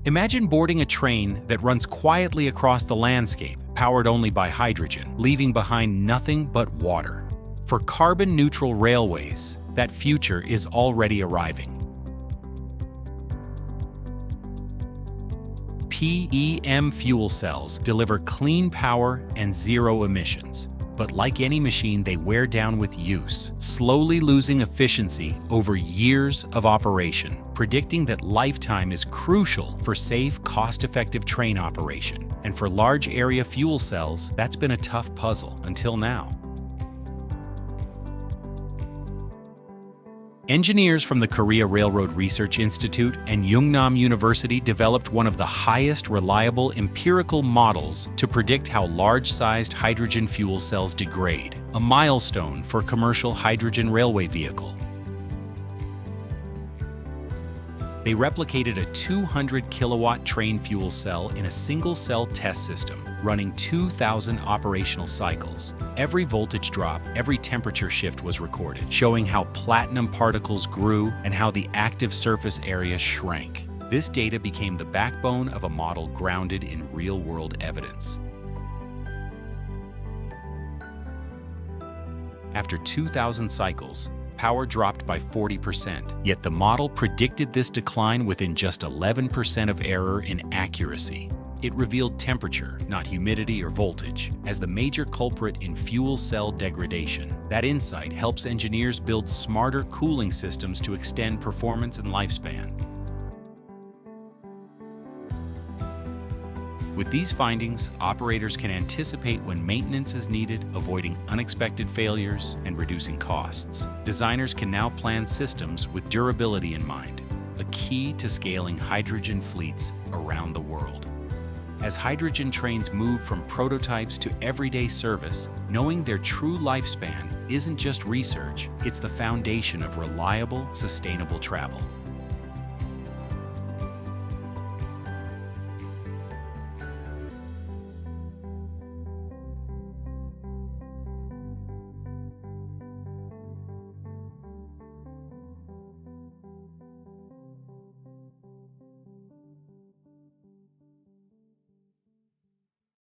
Imagine boarding a train that runs quietly across the landscape, powered only by hydrogen, leaving behind nothing but water. For carbon-neutral railways, that future is already arriving. PEM fuel cells deliver clean power and zero emissions. But like any machine, they wear down with use, slowly losing efficiency over years of operation, predicting that lifetime is crucial for safe, cost-effective train operation. And for large area fuel cells, that's been a tough puzzle until now. Engineers from the Korea Railroad Research Institute and Yungnam University developed one of the highest reliable empirical models to predict how large-sized hydrogen fuel cells degrade, a milestone for commercial hydrogen railway vehicle. They replicated a 200-kilowatt train fuel cell in a single-cell test system, running 2,000 operational cycles. Every voltage drop, every temperature shift was recorded, showing how platinum particles grew and how the active surface area shrank. This data became the backbone of a model grounded in real-world evidence. After 2,000 cycles, power dropped by 40%, yet the model predicted this decline within just 11% of error in accuracy. It revealed temperature, not humidity or voltage, as the major culprit in fuel cell degradation. That insight helps engineers build smarter cooling systems to extend performance and lifespan. With these findings, operators can anticipate when maintenance is needed, avoiding unexpected failures and reducing costs. Designers can now plan systems with durability in mind, a key to scaling hydrogen fleets around the world. As hydrogen trains move from prototypes to everyday service, knowing their true lifespan isn't just research, it's the foundation of reliable, sustainable travel.